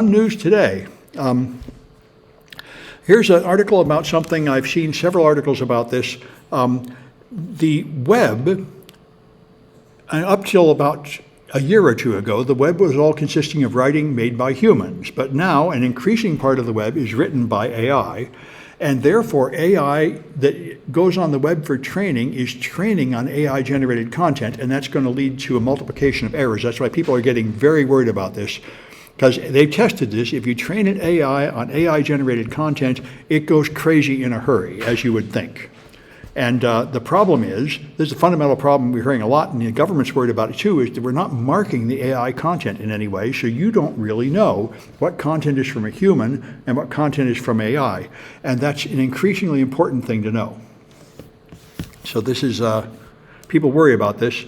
News today. Here's an article about something. I've seen several articles about this. The web, up till about a year or two ago, the web was all consisting of writing made by humans. But now an increasing part of the web is written by AI. And therefore, AI that goes on the web for training is training on AI-generated content, and that's going to lead to a multiplication of errors. That's why people are getting very worried about this, because they've tested this. If you train an AI on AI-generated content, it goes crazy in a hurry, as you would think. And the problem is, there's a fundamental problem we're hearing a lot, and the government's worried about it too, is that we're not marking the AI content in any way, so you don't really know what content is from a human and what content is from AI. And that's an increasingly important thing to know. So this is, people worry about this.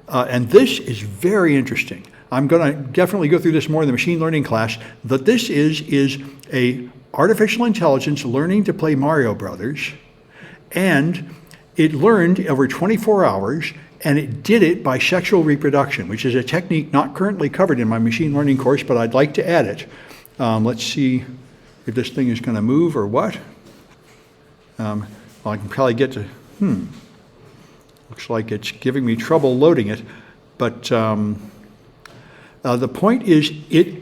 And this is very interesting. I'm going to definitely go through this more in the machine learning class. What this is a artificial intelligence learning to play Mario Brothers. And it learned over 24 hours, and it did it by sexual reproduction, which is a technique not currently covered in my machine learning course, but I'd like to add it. Let's see if this thing is going to move or what. Well, I can probably get to, looks like it's giving me trouble loading it. But the point is, it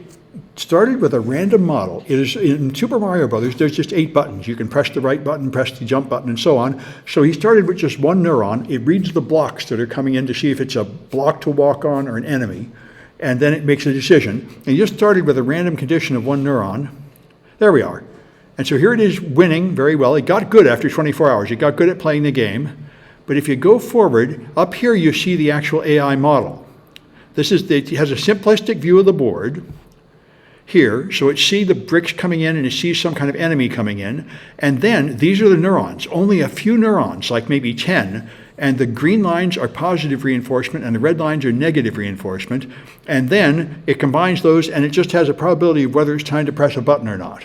started with a random model. It is in Super Mario Brothers, there's just 8 buttons. You can press the right button, press the jump button, and so on. So he started with just one neuron. It reads the blocks that are coming in to see if it's a block to walk on or an enemy, and then it makes a decision. And he just started with a random condition of one neuron. There we are. And so here it is winning very well. It got good after 24 hours. It got good at playing the game. But if you go forward, up here you see the actual AI model. It has a simplistic view of the board here, so it sees the bricks coming in and it sees some kind of enemy coming in, and then these are the neurons, only a few neurons, like maybe 10, and the green lines are positive reinforcement and the red lines are negative reinforcement, and then it combines those and it just has a probability of whether it's time to press a button or not.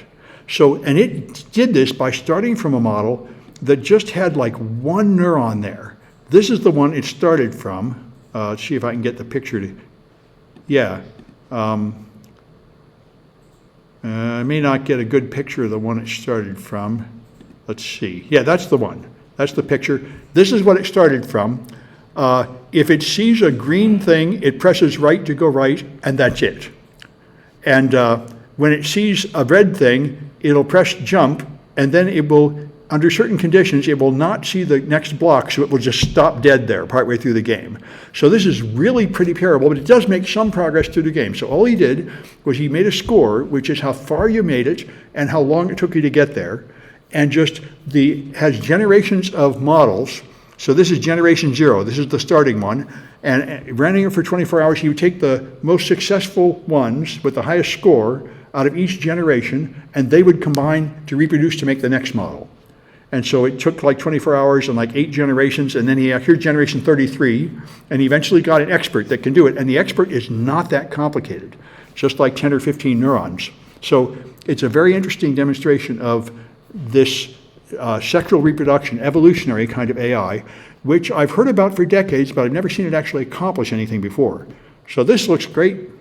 So, and it did this by starting from a model that just had like one neuron there. This is the one it started from. Let's see if I can get the picture to, yeah. I may not get a good picture of the one it started from. Let's see. Yeah, that's the one. That's the picture. This is what it started from. If it sees a green thing, it presses right to go right, and that's it. And when it sees a red thing, it'll press jump, and then it will, under certain conditions, it will not see the next block, so it will just stop dead there partway through the game. So this is really pretty terrible, but it does make some progress through the game. So all he did was he made a score, which is how far you made it and how long it took you to get there, and just has generations of models. So this is generation 0. This is the starting one. And running it for 24 hours, he would take the most successful ones with the highest score out of each generation, and they would combine to reproduce to make the next model. And so it took like 24 hours and like 8 generations, and then here's generation 33, and he eventually got an expert that can do it. And the expert is not that complicated, just like 10 or 15 neurons. So it's a very interesting demonstration of this sexual reproduction, evolutionary kind of AI, which I've heard about for decades, but I've never seen it actually accomplish anything before. So this looks great.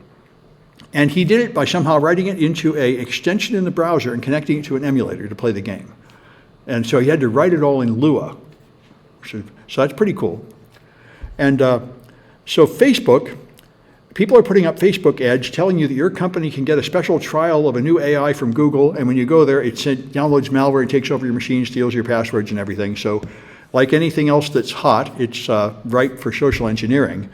And he did it by somehow writing it into an extension in the browser and connecting it to an emulator to play the game. And so he had to write it all in Lua. So that's pretty cool. And so Facebook, people are putting up Facebook ads telling you that your company can get a special trial of a new AI from Google, and when you go there, it downloads malware and takes over your machine, steals your passwords and everything. So like anything else that's hot, it's ripe for social engineering.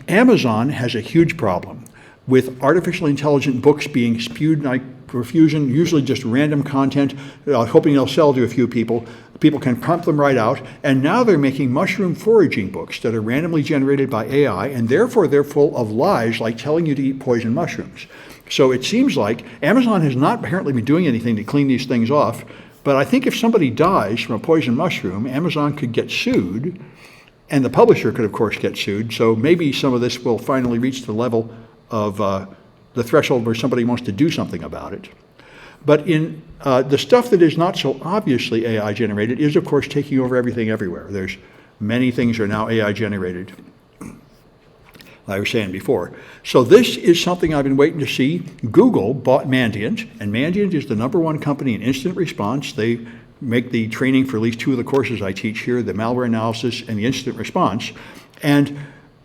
Amazon has a huge problem with artificial intelligent books being spewed like profusion, usually just random content, hoping they'll sell to a few people. People can pump them right out, and now they're making mushroom foraging books that are randomly generated by AI, and therefore they're full of lies, like telling you to eat poison mushrooms. So it seems like Amazon has not apparently been doing anything to clean these things off, but I think if somebody dies from a poison mushroom, Amazon could get sued, and the publisher could, of course, get sued, so maybe some of this will finally reach the level of the threshold where somebody wants to do something about it. But in the stuff that is not so obviously AI generated is, of course, taking over everything everywhere. There's many things are now AI generated. like I was saying before. So this is something I've been waiting to see. Google bought Mandiant, and Mandiant is the #1 company in incident response. They make the training for at least 2 of the courses I teach here, the malware analysis and the incident response. And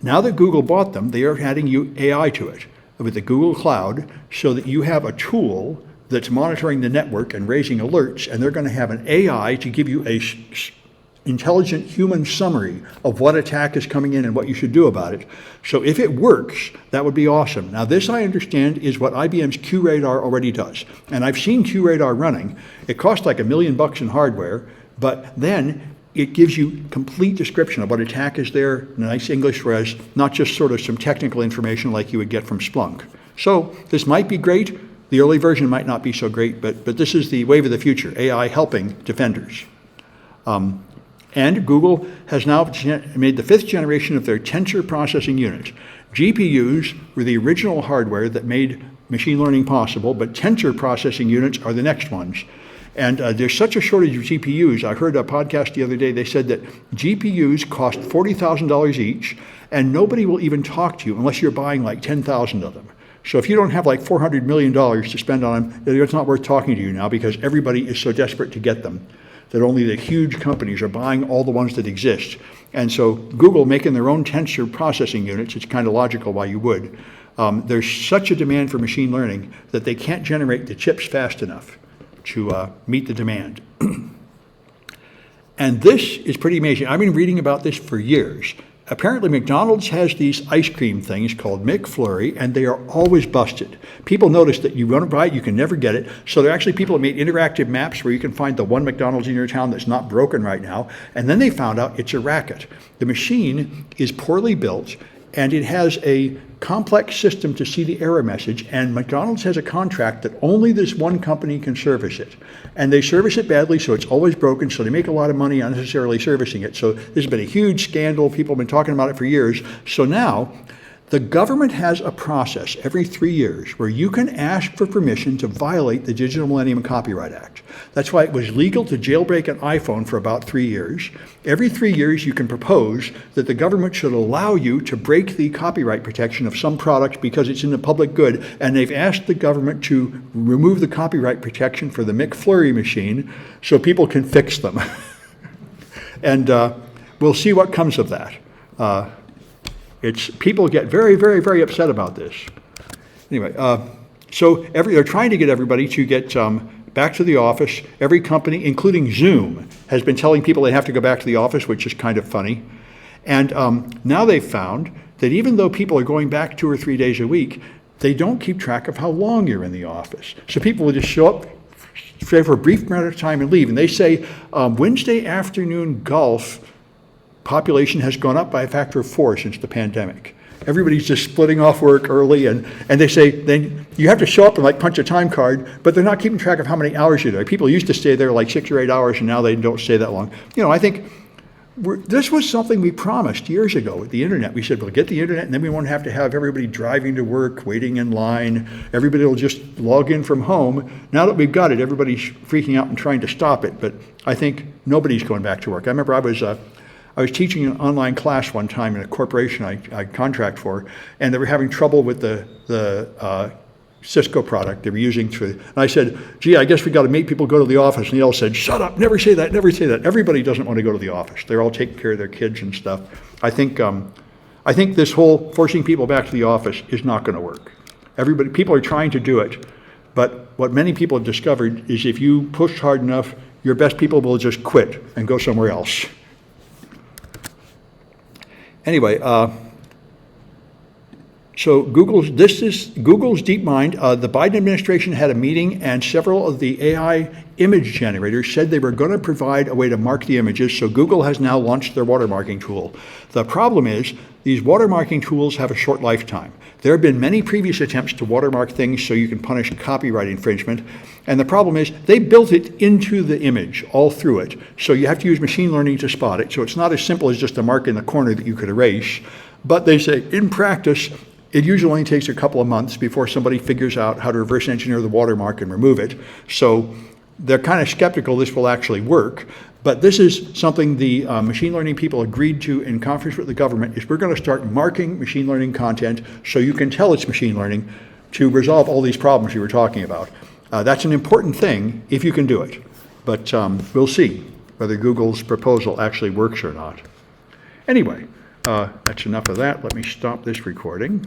now that Google bought them, they are adding AI to it with the Google Cloud so that you have a tool that's monitoring the network and raising alerts, and they're going to have an AI to give you a intelligent human summary of what attack is coming in and what you should do about it. So if it works, that would be awesome. Now this, I understand, is what IBM's QRadar already does. And I've seen QRadar running. It costs like $1 million in hardware, but then it gives you complete description of what attack is there, nice English res, not just sort of some technical information like you would get from Splunk. So this might be great. The early version might not be so great, but this is the wave of the future, AI helping defenders. And Google has now made the 5th generation of their Tensor processing units. GPUs were the original hardware that made machine learning possible, but Tensor processing units are the next ones. And there's such a shortage of GPUs. I heard a podcast the other day, they said that GPUs cost $40,000 each, and nobody will even talk to you unless you're buying like 10,000 of them. So if you don't have like $400 million to spend on them, it's not worth talking to you now because everybody is so desperate to get them that only the huge companies are buying all the ones that exist. And so Google making their own Tensor processing units, it's kind of logical why you would. There's such a demand for machine learning that they can't generate the chips fast enough to meet the demand. And this is pretty amazing. I've been reading about this for years. Apparently McDonald's has these ice cream things called McFlurry, and they are always busted. People notice that you want to buy it, you can never get it. So there are actually people that made interactive maps where you can find the one McDonald's in your town that's not broken right now. And then they found out it's a racket. The machine is poorly built, and it has a complex system to see the error message, and McDonald's has a contract that only this one company can service it. And they service it badly, so it's always broken, so they make a lot of money unnecessarily servicing it. So this has been a huge scandal. People have been talking about it for years. So now, the government has a process every 3 years where you can ask for permission to violate the Digital Millennium Copyright Act. That's why it was legal to jailbreak an iPhone for about 3 years. Every 3 years you can propose that the government should allow you to break the copyright protection of some products because it's in the public good, and they've asked the government to remove the copyright protection for the McFlurry machine so people can fix them. And we'll see what comes of that. People get very, very, very upset about this. Anyway, so they're trying to get everybody to get back to the office. Every company, including Zoom, has been telling people they have to go back to the office, which is kind of funny. And now they've found that even though people are going back 2 or 3 days a week, they don't keep track of how long you're in the office. So people will just show up, stay for a brief amount of time and leave. And they say Wednesday afternoon golf population has gone up by a factor of 4 since the pandemic. Everybody's just splitting off work early, and they say then you have to show up and like punch a time card, but they're not keeping track of how many hours you're there. People used to stay there like 6 or 8 hours, and now they don't stay that long. You know, I think this was something we promised years ago with the internet. We said, we'll get the internet, and then we won't have to have everybody driving to work, waiting in line. Everybody will just log in from home. Now that we've got it, everybody's freaking out and trying to stop it, but I think nobody's going back to work. I remember I was teaching an online class one time in a corporation I contract for, and they were having trouble with the Cisco product they were using. And I said, gee, I guess we got to make people go to the office. And they all said, shut up, never say that, never say that. Everybody doesn't want to go to the office. They're all taking care of their kids and stuff. I think this whole forcing people back to the office is not going to work. People are trying to do it, but what many people have discovered is if you push hard enough, your best people will just quit and go somewhere else. Anyway, so Google's DeepMind. The Biden administration had a meeting, and several of the AI image generators said they were going to provide a way to mark the images, so Google has now launched their watermarking tool. The problem is these watermarking tools have a short lifetime. There have been many previous attempts to watermark things so you can punish copyright infringement, and the problem is they built it into the image, all through it, so you have to use machine learning to spot it, so it's not as simple as just a mark in the corner that you could erase. But they say, in practice, it usually only takes a couple of months before somebody figures out how to reverse engineer the watermark and remove it. So they're kind of skeptical this will actually work, But this is something the machine learning people agreed to in conference with the government, is we're going to start marking machine learning content so you can tell it's machine learning to resolve all these problems you were talking about. That's an important thing if you can do it. But we'll see whether Google's proposal actually works or not. Anyway, that's enough of that. Let me stop this recording.